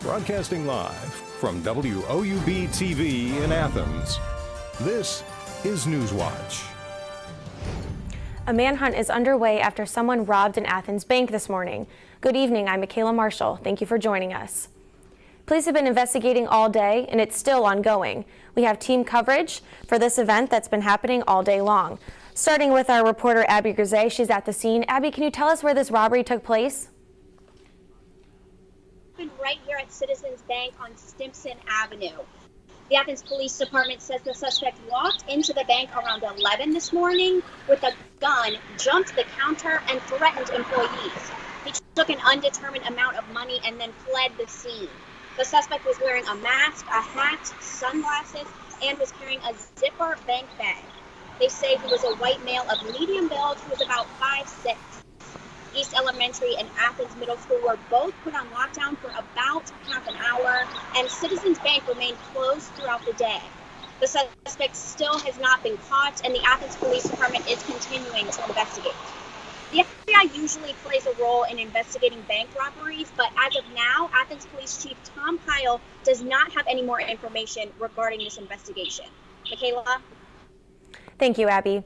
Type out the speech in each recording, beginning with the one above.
Broadcasting live from WOUB TV in Athens, this is Newswatch. A manhunt is underway after someone robbed an Athens bank this morning. Good evening, I'm Michaela Marshall. Thank you for joining us. Police have been investigating all day, and it's still ongoing. We have team coverage for this event that's been happening all day long. Starting with our reporter, Abby Grisey. She's at the scene. Abby, can you tell us where this robbery took place? Right here at Citizens Bank on Stimson Avenue. The Athens Police Department says the suspect walked into the bank around 11 this morning with a gun, jumped the counter, and threatened employees. He took an undetermined amount of money and then fled the scene. The suspect was wearing a mask, a hat, sunglasses, and was carrying a zipper bank bag. They say he was a white male of medium build who was about 5'6". East Elementary and Athens Middle School were both put on lockdown for about half an hour, and Citizens Bank remained closed throughout the day. The suspect still has not been caught, and the Athens Police Department is continuing to investigate. The FBI usually plays a role in investigating bank robberies, but as of now, Athens Police Chief Tom Kyle does not have any more information regarding this investigation. Michaela? Thank you, Abby.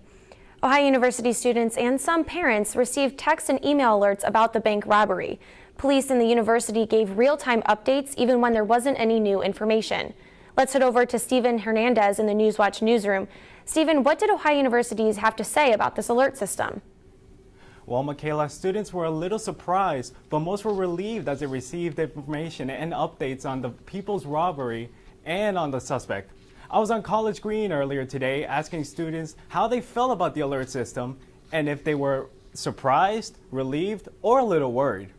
Ohio University students and some parents received text and email alerts about the bank robbery. Police and the university gave real-time updates even when there wasn't any new information. Let's head over to Stephen Hernandez in the Newswatch newsroom. Stephen, what did Ohio universities have to say about this alert system? Well, Michaela, students were a little surprised, but most were relieved as they received information and updates on the people's robbery and on the suspect. I was on College Green earlier today asking students how they felt about the alert system and if they were surprised, relieved, or a little worried.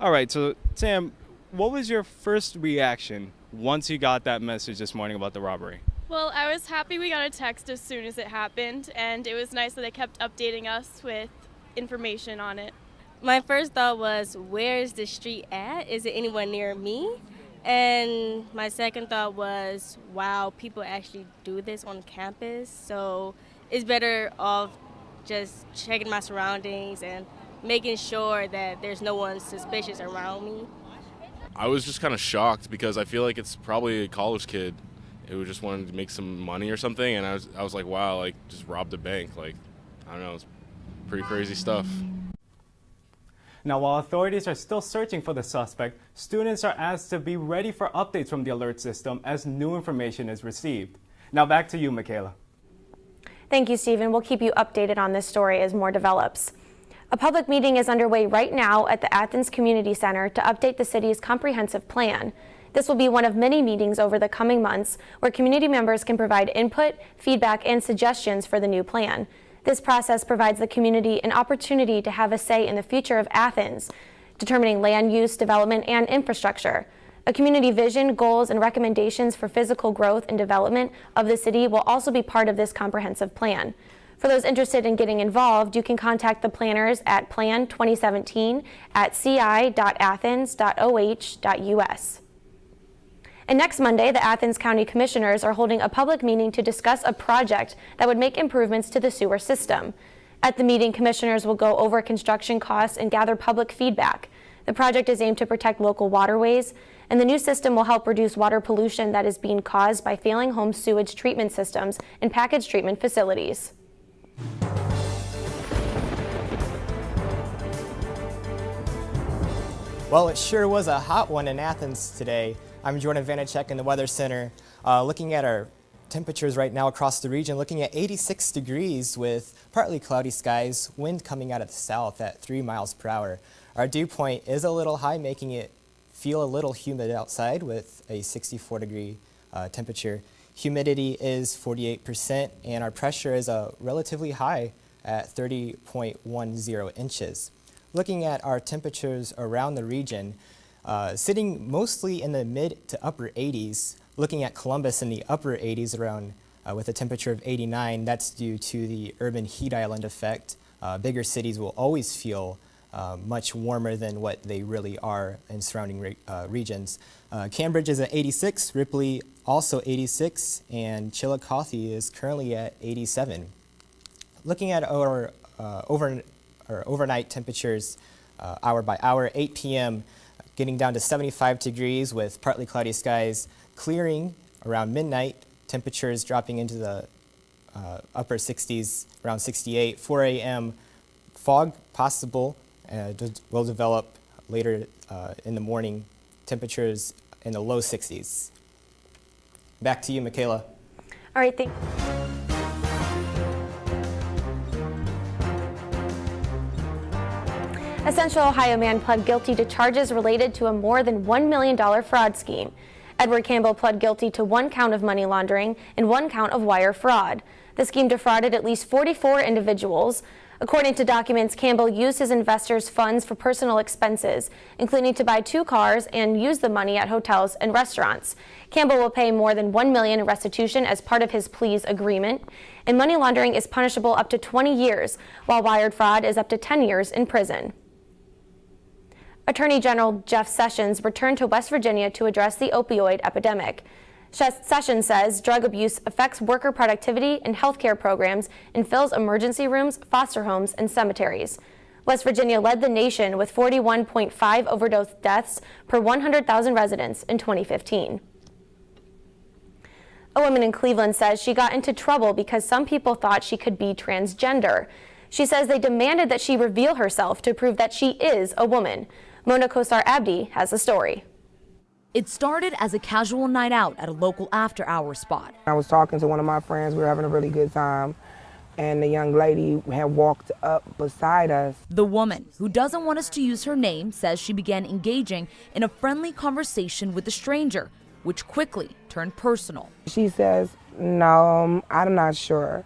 All right, so Sam, what was your first reaction once you got that message this morning about the robbery? Well, I was happy we got a text as soon as it happened, and it was nice that they kept updating us with information on it. My first thought was, where is the street at? Is it anywhere near me? And my second thought was, wow, people actually do this on campus, so it's better off just checking my surroundings and making sure that there's no one suspicious around me. I was just kind of shocked because I feel like it's probably a college kid who just wanted to make some money or something, and I was like, wow, like, just robbed a bank. Like, I don't know, it's pretty crazy stuff. Now, while authorities are still searching for the suspect, students are asked to be ready for updates from the alert system as new information is received. Now back to you, Michaela. Thank you, Stephen. We'll keep you updated on this story as more develops. A public meeting is underway right now at the Athens Community Center to update the city's comprehensive plan. This will be one of many meetings over the coming months where community members can provide input, feedback, and suggestions for the new plan. This process provides the community an opportunity to have a say in the future of Athens, determining land use, development, and infrastructure. A community vision, goals, and recommendations for physical growth and development of the city will also be part of this comprehensive plan. For those interested in getting involved, you can contact the planners at plan2017@ci.athens.oh.us. And next Monday, the Athens County Commissioners are holding a public meeting to discuss a project that would make improvements to the sewer system. At the meeting, commissioners will go over construction costs and gather public feedback. The project is aimed to protect local waterways, and the new system will help reduce water pollution that is being caused by failing home sewage treatment systems and package treatment facilities. Well, it sure was a hot one in Athens today. I'm Jordan Vanacek in the Weather Center, looking at our temperatures right now across the region, looking at 86 degrees with partly cloudy skies, wind coming out of the south at 3 miles per hour. Our dew point is a little high, making it feel a little humid outside with a 64-degree temperature. Humidity is 48%, and our pressure is relatively high at 30.10 inches. Looking at our temperatures around the region, sitting mostly in the mid to upper 80s, looking at Columbus in the upper 80s around with a temperature of 89, that's due to the urban heat island effect. Bigger cities will always feel much warmer than what they really are in surrounding regions. Cambridge is at 86, Ripley also 86, and Chillicothe is currently at 87. Looking at our overnight temperatures hour by hour, 8 p.m., getting down to 75 degrees with partly cloudy skies, clearing around midnight, temperatures dropping into the upper 60s, around 68. 4 a.m. fog possible, will develop later in the morning, temperatures in the low 60s. Back to you, Michaela. All right, thank you. A Central Ohio man pled guilty to charges related to a more than $1 million fraud scheme. Edward Campbell pled guilty to 1 count of money laundering and 1 count of wire fraud. The scheme defrauded at least 44 individuals. According to documents, Campbell used his investors' funds for personal expenses, including to buy 2 cars and use the money at hotels and restaurants. Campbell will pay more than $1 million in restitution as part of his pleas agreement. And money laundering is punishable up to 20 years, while wired fraud is up to 10 years in prison. Attorney General Jeff Sessions returned to West Virginia to address the opioid epidemic. Sessions says drug abuse affects worker productivity and healthcare programs and fills emergency rooms, foster homes, and cemeteries. West Virginia led the nation with 41.5 overdose deaths per 100,000 residents in 2015. A woman in Cleveland says she got into trouble because some people thought she could be transgender. She says they demanded that she reveal herself to prove that she is a woman. Mona Kosar Abdi has the story. It started as a casual night out at a local after-hour spot. I was talking to one of my friends. We were having a really good time, and the young lady had walked up beside us. The woman, who doesn't want us to use her name, says she began engaging in a friendly conversation with the stranger, which quickly turned personal. She says, "No, I'm not sure.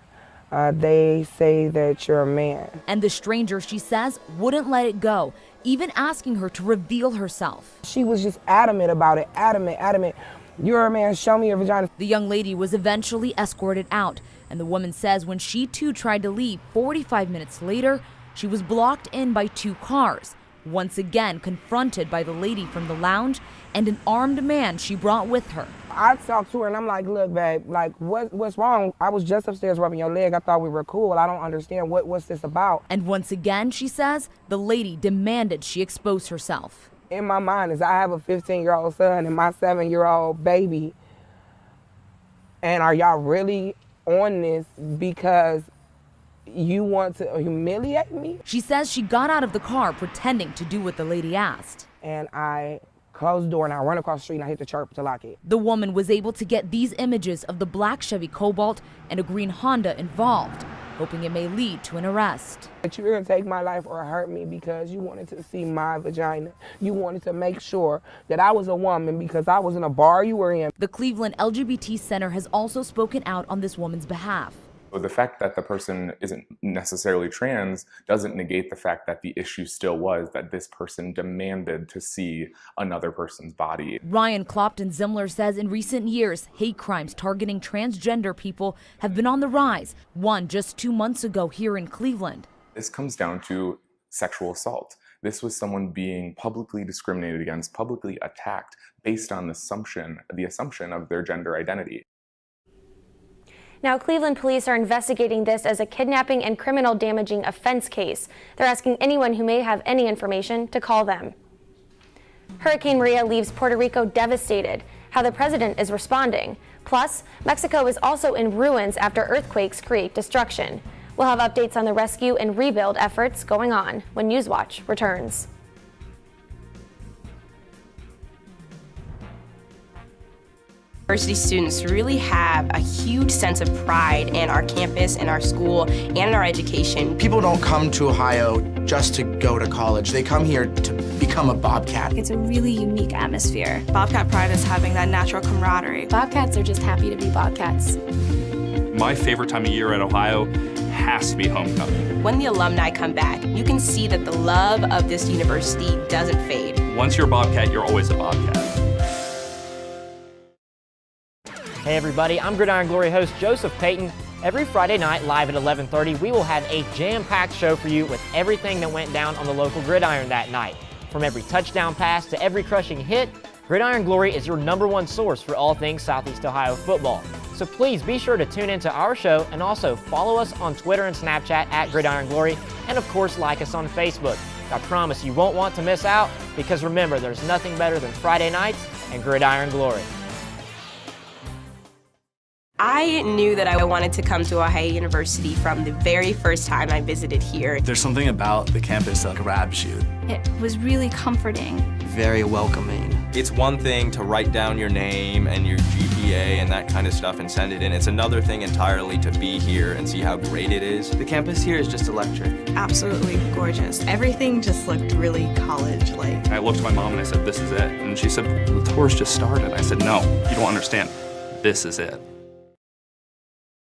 They say that you're a man." And the stranger, she says, wouldn't let it go, even asking her to reveal herself. She was just adamant about it, adamant. "You're a man, show me your vagina." The young lady was eventually escorted out, and the woman says when she too tried to leave 45 minutes later, she was blocked in by 2 cars, once again confronted by the lady from the lounge and an armed man she brought with her. I talked to her and I'm like, "Look, babe, like what's wrong? I was just upstairs rubbing your leg. I thought we were cool. I don't understand what's this about." And once again, she says, the lady demanded she expose herself. In my mind is I have a 15-year-old son and my 7-year-old baby. And are y'all really on this because you want to humiliate me? She says she got out of the car pretending to do what the lady asked. And I closed the door and I run across the street and I hit the chirp to lock it. The woman was able to get these images of the black Chevy Cobalt and a green Honda involved, hoping it may lead to an arrest. But you're gonna take my life or hurt me because you wanted to see my vagina. You wanted to make sure that I was a woman because I was in a bar you were in. The Cleveland LGBT Center has also spoken out on this woman's behalf. The fact that the person isn't necessarily trans doesn't negate the fact that the issue still was that this person demanded to see another person's body. Ryan Clopton-Zimler says in recent years, hate crimes targeting transgender people have been on the rise, one just 2 months ago here in Cleveland. This comes down to sexual assault. This was someone being publicly discriminated against, publicly attacked based on the assumption of their gender identity. Now, Cleveland police are investigating this as a kidnapping and criminal damaging offense case. They're asking anyone who may have any information to call them. Hurricane Maria leaves Puerto Rico devastated. How the president is responding. Plus, Mexico is also in ruins after earthquakes create destruction. We'll have updates on the rescue and rebuild efforts going on when Newswatch returns. University students really have a huge sense of pride in our campus, in our school, and in our education. People don't come to Ohio just to go to college. They come here to become a Bobcat. It's a really unique atmosphere. Bobcat pride is having that natural camaraderie. Bobcats are just happy to be Bobcats. My favorite time of year at Ohio has to be homecoming. When the alumni come back, you can see that the love of this university doesn't fade. Once you're a Bobcat, you're always a Bobcat. Hey everybody, I'm Gridiron Glory host Joseph Payton. Every Friday night live at 11:30, we will have a jam-packed show for you with everything that went down on the local gridiron that night. From every touchdown pass to every crushing hit, Gridiron Glory is your #1 source for all things Southeast Ohio football. So please be sure to tune into our show and also follow us on Twitter and Snapchat at Gridiron Glory, and of course like us on Facebook. I promise you won't want to miss out because remember, there's nothing better than Friday nights and gridiron glory. I knew that I wanted to come to Ohio University from the very first time I visited here. There's something about the campus that grabs you. It was really comforting. Very welcoming. It's one thing to write down your name and your GPA and that kind of stuff and send it in. It's another thing entirely to be here and see how great it is. The campus here is just electric. Absolutely gorgeous. Everything just looked really college-like. I looked at my mom and I said, "This is it." And she said, "The tour's just started." I said, "No, you don't understand. This is it."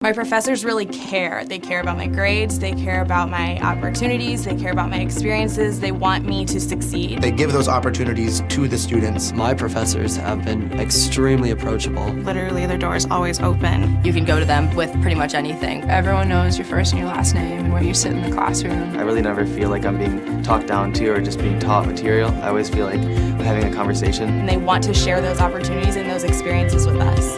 My professors really care. They care about my grades, they care about my opportunities, they care about my experiences, they want me to succeed. They give those opportunities to the students. My professors have been extremely approachable. Literally, their door is always open. You can go to them with pretty much anything. Everyone knows your first and your last name and where you sit in the classroom. I really never feel like I'm being talked down to or just being taught material. I always feel like I'm having a conversation. And they want to share those opportunities and those experiences with us.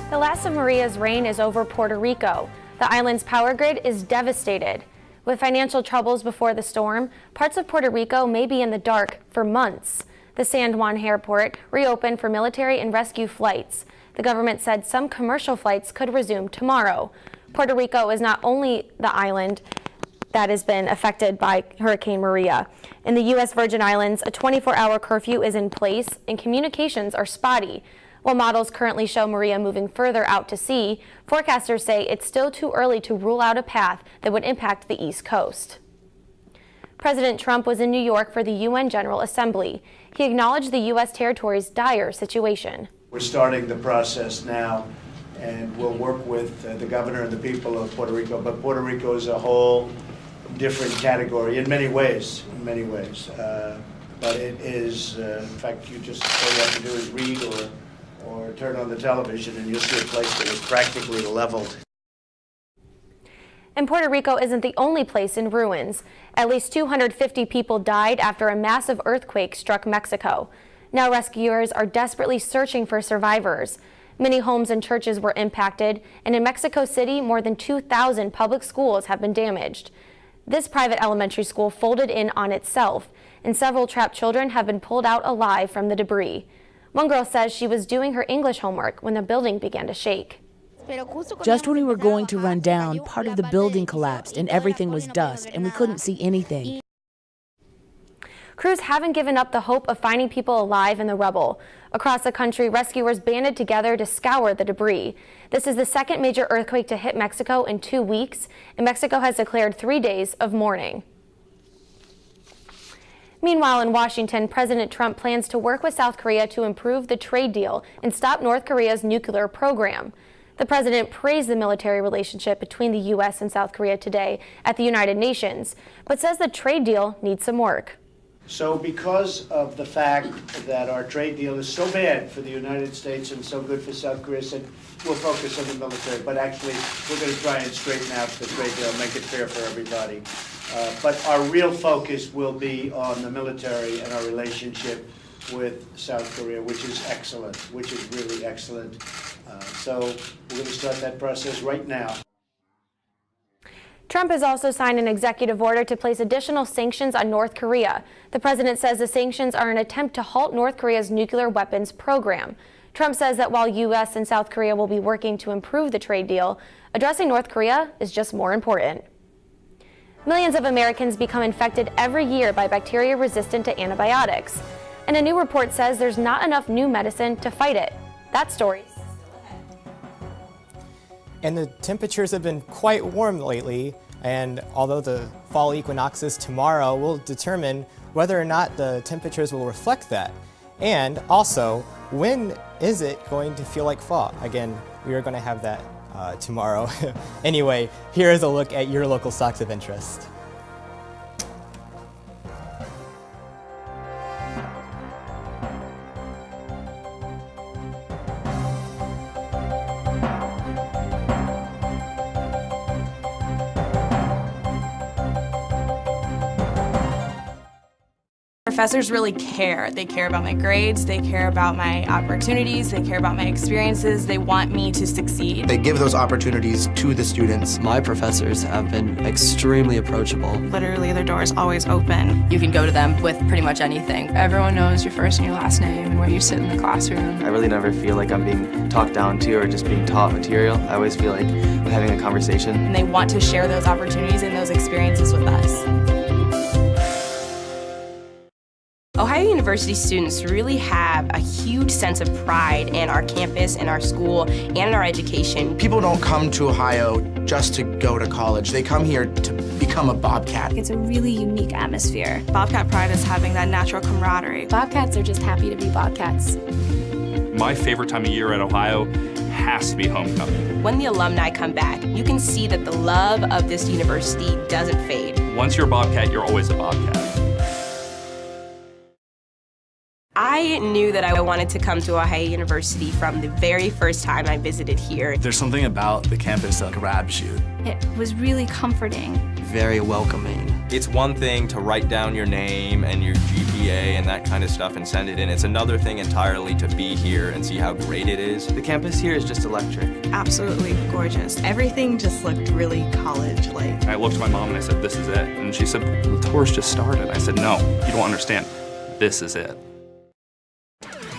The last of Maria's reign is over Puerto Rico. The island's power grid is devastated. With financial troubles before the storm, parts of Puerto Rico may be in the dark for months. The San Juan airport reopened for military and rescue flights. The government said some commercial flights could resume tomorrow. Puerto Rico is not only the island that has been affected by Hurricane Maria. In the U.S. Virgin Islands, a 24-hour curfew is in place and communications are spotty. While models currently show Maria moving further out to sea, forecasters say it's still too early to rule out a path that would impact the East Coast. President Trump was in New York for the UN General Assembly. He acknowledged the U.S. territory's dire situation. We're starting the process now, and we'll work with the governor and the people of Puerto Rico. But Puerto Rico is a whole different category in many ways, but it is, in fact, all you have to do is read or turn on the television and you'll see a place that is practically leveled. And Puerto Rico isn't the only place in ruins. At least 250 people died after a massive earthquake struck Mexico. Now rescuers are desperately searching for survivors. Many homes and churches were impacted, and in Mexico City, more than 2,000 public schools have been damaged. This private elementary school folded in on itself, and several trapped children have been pulled out alive from the debris. One girl says she was doing her English homework when the building began to shake. Just when we were going to run down, part of the building collapsed and everything was dust and we couldn't see anything. Crews haven't given up the hope of finding people alive in the rubble. Across the country, rescuers banded together to scour the debris. This is the second major earthquake to hit Mexico in 2 weeks, and Mexico has declared 3 days of mourning. Meanwhile, in Washington, President Trump plans to work with South Korea to improve the trade deal and stop North Korea's nuclear program. The president praised the military relationship between the U.S. and South Korea today at the United Nations, but says the trade deal needs some work. So because of the fact that our trade deal is so bad for the United States and so good for South Korea, said we'll focus on the military, but actually we're going to try and straighten out the trade deal, make it fair for everybody. But our real focus will be on the military and our relationship with South Korea, which is excellent, which is really excellent. So we're going to start that process right now. Trump has also signed an executive order to place additional sanctions on North Korea. The president says the sanctions are an attempt to halt North Korea's nuclear weapons program. Trump says that while U.S. and South Korea will be working to improve the trade deal, addressing North Korea is just more important. Millions of Americans become infected every year by bacteria resistant to antibiotics. And a new report says there's not enough new medicine to fight it. That story. And the temperatures have been quite warm lately, and although the fall equinox is tomorrow, we'll determine whether or not the temperatures will reflect that. And also, when is it going to feel like fall? Again, we are going to have that tomorrow. Anyway, here is a look at your local stocks of interest. professors really care. They care about my grades, they care about my opportunities, they care about my experiences, they want me to succeed. They give those opportunities to the students. My professors have been extremely approachable. Literally, their door is always open. You can go to them with pretty much anything. Everyone knows your first and your last name and where you sit in the classroom. I really never feel like I'm being talked down to or just being taught material. I always feel like I'm having a conversation. And they want to share those opportunities and those experiences with us. Ohio University students really have a huge sense of pride in our campus, in our school, and in our education. People don't come to Ohio just to go to college. They come here to become a Bobcat. It's a really unique atmosphere. Bobcat pride is having that natural camaraderie. Bobcats are just happy to be Bobcats. My favorite time of year at Ohio has to be homecoming. When the alumni come back, you can see that the love of this university doesn't fade. Once you're a Bobcat, you're always a Bobcat. I knew that I wanted to come to Ohio University from the very first time I visited here. There's something about the campus that grabs you. It was really comforting. Very welcoming. It's one thing to write down your name and your GPA and that kind of stuff and send it in. It's another thing entirely to be here and see how great it is. The campus here is just electric. Absolutely gorgeous. Everything just looked really college-like. I looked at my mom and I said, "This is it." And she said, "The tour's just started." I said, "No, you don't understand. This is it."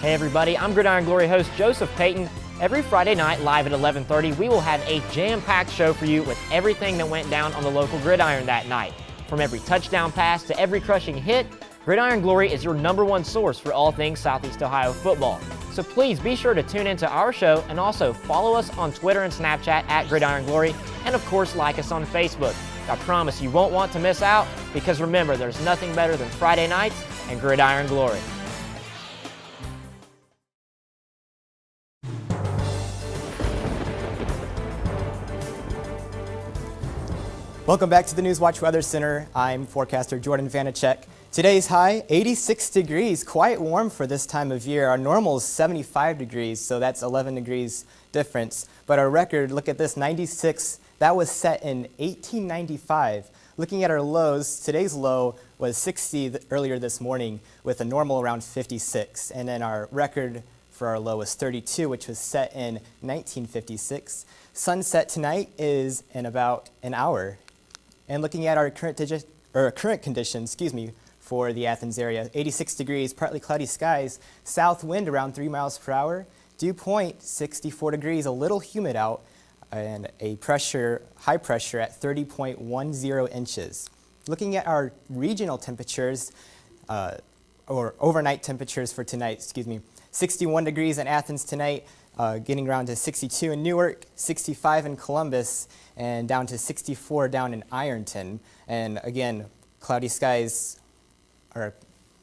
Hey everybody, I'm Gridiron Glory host Joseph Payton. Every Friday night live at 11:30, we will have a jam-packed show for you with everything that went down on the local gridiron that night. From every touchdown pass to every crushing hit, Gridiron Glory is your #1 source for all things Southeast Ohio football. So please be sure to tune into our show and also follow us on Twitter and Snapchat at Gridiron Glory, and of course like us on Facebook. I promise you won't want to miss out, because remember, there's nothing better than Friday nights and Gridiron Glory. Welcome back to the Newswatch Weather Center. I'm forecaster Jordan Vanacek. Today's high, 86 degrees, quite warm for this time of year. Our normal is 75 degrees, so that's 11 degrees difference. But our record, look at this, 96, that was set in 1895. Looking at our lows, today's low was 60 earlier this morning with a normal around 56. And then our record for our low was 32, which was set in 1956. Sunset tonight is in about an hour. And looking at our current conditions, for the Athens area, 86 degrees, partly cloudy skies, south wind around 3 miles per hour, dew point 64 degrees, a little humid out, and a high pressure at 30.10 inches. Looking at our regional temperatures, or overnight temperatures for tonight, 61 degrees in Athens tonight, getting around to 62 in Newark, 65 in Columbus, and down to 64 down in Ironton. And again, cloudy skies, or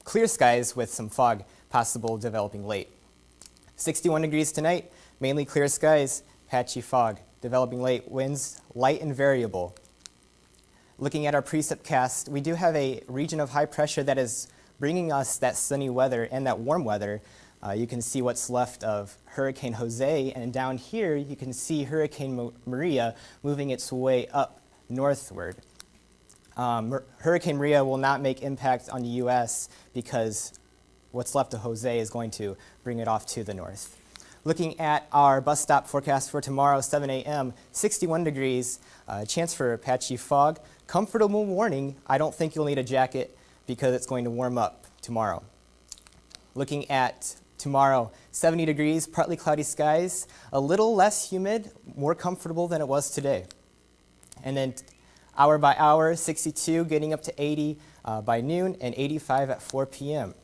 clear skies with some fog possible developing late. 61 degrees tonight, mainly clear skies, patchy fog developing late, winds light and variable. Looking at our PRECIPCAST, we do have a region of high pressure that is bringing us that sunny weather and that warm weather. You can see what's left of Hurricane Jose, and down here you can see Hurricane Maria moving its way up northward. Hurricane Maria will not make impact on the U.S. because what's left of Jose is going to bring it off to the north. Looking at our bus stop forecast for tomorrow, 7 a.m., 61 degrees, chance for patchy fog, comfortable morning. I don't think you'll need a jacket because it's going to warm up tomorrow. Looking at tomorrow, 70 degrees, partly cloudy skies, a little less humid, more comfortable than it was today. And then hour by hour, 62, getting up to 80 by noon, and 85 at 4 p.m.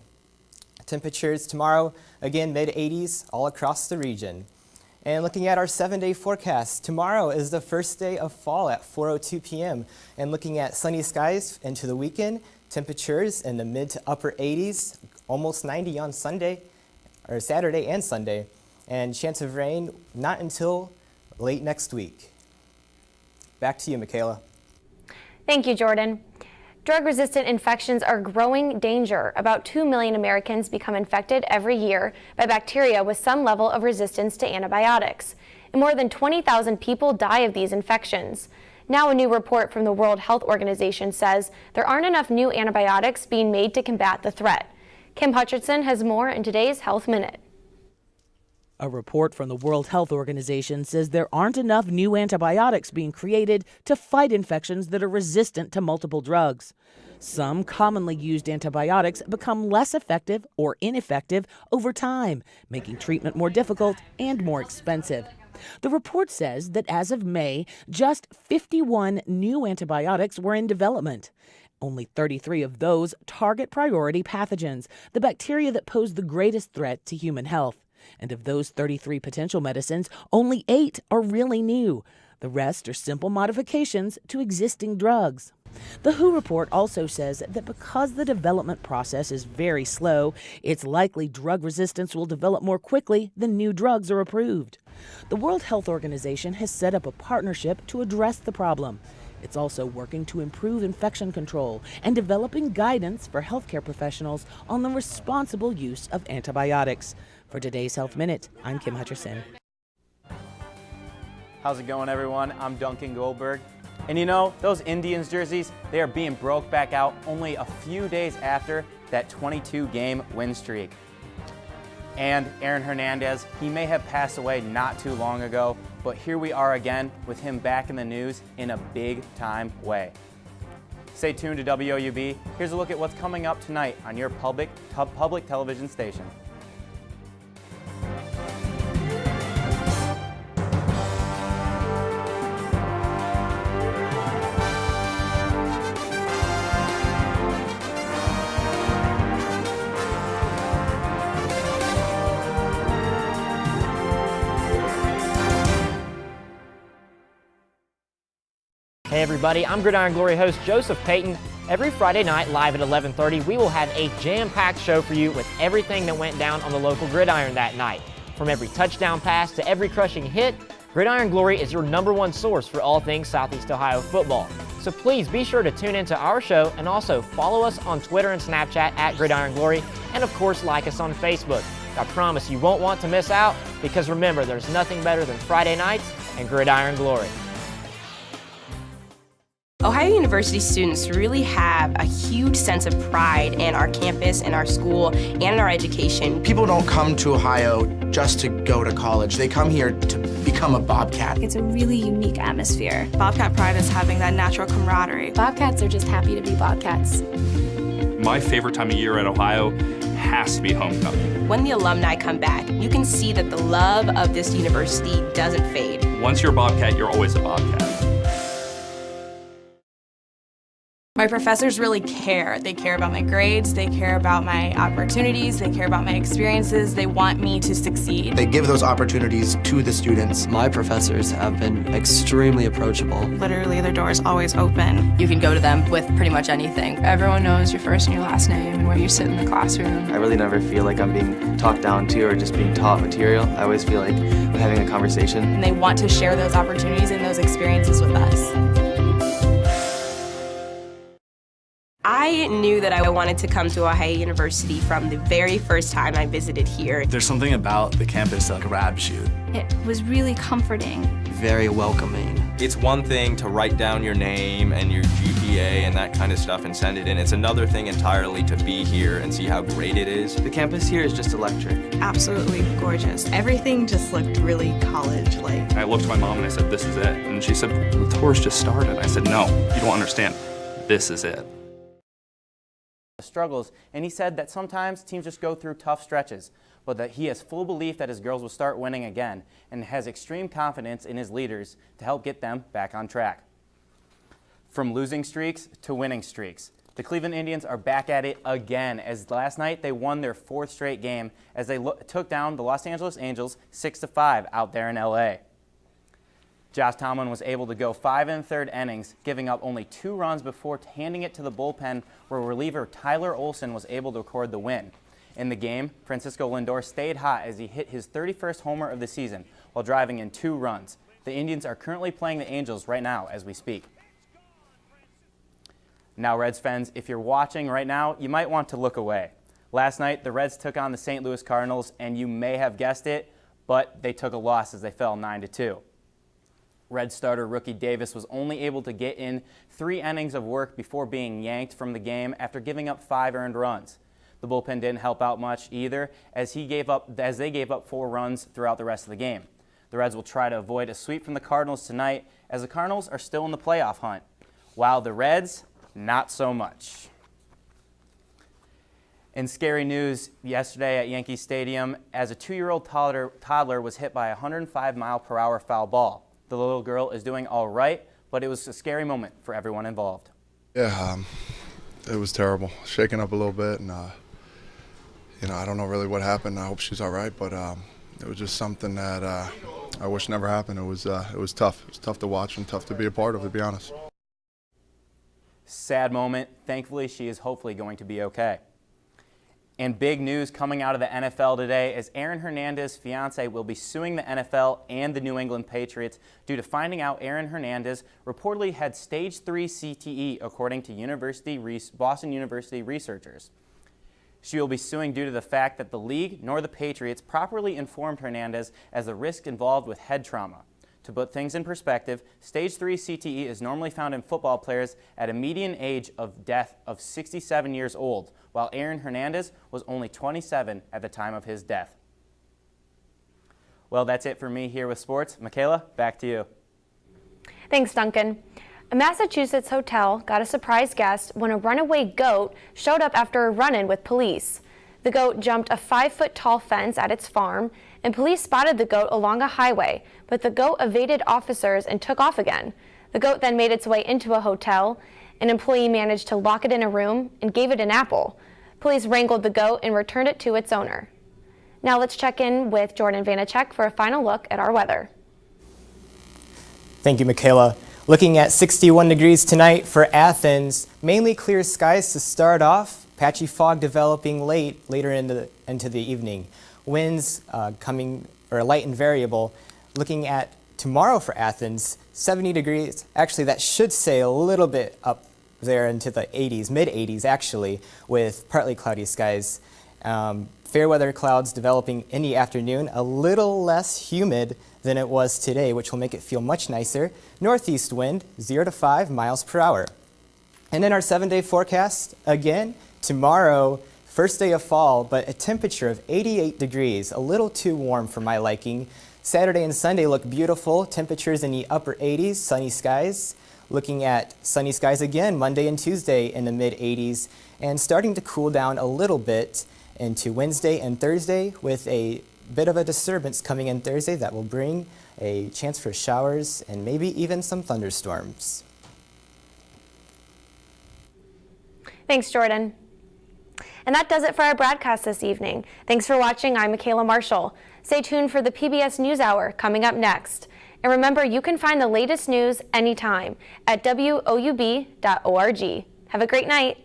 Temperatures tomorrow, again, mid-80s all across the region. And looking at our 7-day forecast, tomorrow is the first day of fall at 4:02 p.m. And looking at sunny skies into the weekend, temperatures in the mid to upper 80s, almost 90 on Sunday, or Saturday and Sunday, and chance of rain not until late next week. Back to you, Michaela. Thank you, Jordan. Drug-resistant infections are a growing danger. About 2 million Americans become infected every year by bacteria with some level of resistance to antibiotics. And more than 20,000 people die of these infections. Now a new report from the World Health Organization says there aren't enough new antibiotics being made to combat the threat. Kim Hutchinson has more in today's Health Minute. A report from the World Health Organization says there aren't enough new antibiotics being created to fight infections that are resistant to multiple drugs. Some commonly used antibiotics become less effective or ineffective over time, making treatment more difficult and more expensive. The report says that as of May, just 51 new antibiotics were in development. Only 33 of those target priority pathogens, the bacteria that pose the greatest threat to human health. And of those 33 potential medicines, only 8 are really new. The rest are simple modifications to existing drugs. The WHO report also says that because the development process is very slow, it's likely drug resistance will develop more quickly than new drugs are approved. The World Health Organization has set up a partnership to address the problem. It's also working to improve infection control and developing guidance for healthcare professionals on the responsible use of antibiotics. For today's Health Minute, I'm Kim Hutchinson. How's it going, everyone? I'm Duncan Goldberg. And you know, those Indians jerseys, they are being broke back out only a few days after that 22-game win streak. And Aaron Hernandez, he may have passed away not too long ago, but here we are again with him back in the news in a big-time way. Stay tuned to WOUB. Here's a look at what's coming up tonight on your public television station. Hey everybody, I'm Gridiron Glory host Joseph Payton. Every Friday night live at 11:30, we will have a jam-packed show for you with everything that went down on the local gridiron that night. From every touchdown pass to every crushing hit, Gridiron Glory is your #1 source for all things Southeast Ohio football. So please be sure to tune into our show and also follow us on Twitter and Snapchat at Gridiron Glory, and of course like us on Facebook. I promise you won't want to miss out, because remember, there's nothing better than Friday nights and Gridiron Glory. Ohio University students really have a huge sense of pride in our campus, in our school, and in our education. People don't come to Ohio just to go to college. They come here to become a Bobcat. It's a really unique atmosphere. Bobcat pride is having that natural camaraderie. Bobcats are just happy to be Bobcats. My favorite time of year at Ohio has to be homecoming. When the alumni come back, you can see that the love of this university doesn't fade. Once you're a Bobcat, you're always a Bobcat. My professors really care. They care about my grades, they care about my opportunities, they care about my experiences, they want me to succeed. They give those opportunities to the students. My professors have been extremely approachable. Literally, their door is always open. You can go to them with pretty much anything. Everyone knows your first and your last name and where you sit in the classroom. I really never feel like I'm being talked down to or just being taught material. I always feel like I'm having a conversation. And they want to share those opportunities and those experiences with us. I knew that I wanted to come to Ohio University from the very first time I visited here. There's something about the campus that grabs you. It was really comforting. Very welcoming. It's one thing to write down your name and your GPA and that kind of stuff and send it in. It's another thing entirely to be here and see how great it is. The campus here is just electric. Absolutely gorgeous. Everything just looked really college-like. I looked at my mom and I said, "This is it." And she said, "The tour's just started." I said, "No, you don't understand. This is it." Struggles, and he said that sometimes teams just go through tough stretches, but that he has full belief that his girls will start winning again and has extreme confidence in his leaders to help get them back on track. From losing streaks to winning streaks, the Cleveland Indians are back at it again, as last night they won their 4th straight game as they took down the Los Angeles Angels 6-5 out there in LA. Josh Tomlin was able to go 5 1/3 innings, giving up only 2 runs before handing it to the bullpen, where reliever Tyler Olson was able to record the win. In the game, Francisco Lindor stayed hot as he hit his 31st homer of the season while driving in 2 runs. The Indians are currently playing the Angels right now as we speak. Now, Reds fans, if you're watching right now, you might want to look away. Last night, the Reds took on the St. Louis Cardinals, and you may have guessed it, but they took a loss as they fell 9-2. Red starter rookie Davis was only able to get in 3 innings of work before being yanked from the game after giving up 5 earned runs. The bullpen didn't help out much either, as they gave up 4 runs throughout the rest of the game. The Reds will try to avoid a sweep from the Cardinals tonight, as the Cardinals are still in the playoff hunt, while the Reds, not so much. In scary news yesterday at Yankee Stadium, as a 2-year-old toddler was hit by a 105-mile-per-hour foul ball. The little girl is doing all right, but it was a scary moment for everyone involved. Yeah, it was terrible. Shaken up a little bit, and I don't know really what happened. I hope she's all right, but it was just something that I wish never happened. It was tough. It was tough to watch and tough to be a part of, to be honest. Sad moment. Thankfully, she is hopefully going to be okay. And big news coming out of the NFL today is Aaron Hernandez's fiance will be suing the NFL and the New England Patriots due to finding out Aaron Hernandez reportedly had stage 3 CTE, according to Boston University researchers. She will be suing due to the fact that the league nor the Patriots properly informed Hernandez as the risk involved with head trauma. To put things in perspective, stage 3 CTE is normally found in football players at a median age of death of 67 years old, while Aaron Hernandez was only 27 at the time of his death. Well, that's it for me here with sports. Michaela, back to you. Thanks, Duncan. A Massachusetts hotel got a surprise guest when a runaway goat showed up after a run-in with police. The goat jumped a 5-foot-tall fence at its farm, and police spotted the goat along a highway, but the goat evaded officers and took off again. The goat then made its way into a hotel. An employee managed to lock it in a room and gave it an apple. Police wrangled the goat and returned it to its owner. Now let's check in with Jordan Vanacek for a final look at our weather. Thank you, Michaela. Looking at 61 degrees tonight for Athens, mainly clear skies to start off. Patchy fog developing later into the evening. Winds coming light and variable. Looking at tomorrow for Athens, 70 degrees. Actually, that should stay a little bit up there into the 80s, mid-80s actually, with partly cloudy skies. Fair weather clouds developing in the afternoon, a little less humid than it was today, which will make it feel much nicer. Northeast wind, 0 to 5 miles per hour. And in our 7-day forecast, again, tomorrow, first day of fall, but a temperature of 88 degrees, a little too warm for my liking. Saturday and Sunday look beautiful, temperatures in the upper 80s, sunny skies. Looking at sunny skies again, Monday and Tuesday in the mid-80s, and starting to cool down a little bit into Wednesday and Thursday with a bit of a disturbance coming in Thursday that will bring a chance for showers and maybe even some thunderstorms. Thanks, Jordan. And that does it for our broadcast this evening. Thanks for watching. I'm Michaela Marshall. Stay tuned for the PBS NewsHour coming up next. And remember, you can find the latest news anytime at woub.org. Have a great night.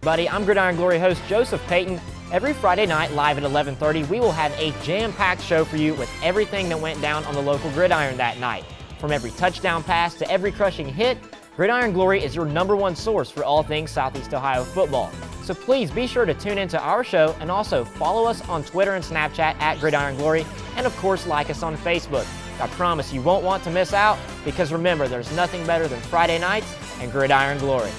Buddy, I'm Gridiron Glory host Joseph Payton. Every Friday night, live at 11:30, we will have a jam-packed show for you with everything that went down on the local gridiron that night. From every touchdown pass to every crushing hit, Gridiron Glory is your #1 source for all things Southeast Ohio football. So please be sure to tune into our show and also follow us on Twitter and Snapchat at Gridiron Glory, and of course like us on Facebook. I promise you won't want to miss out, because remember, there's nothing better than Friday nights and gridiron glory.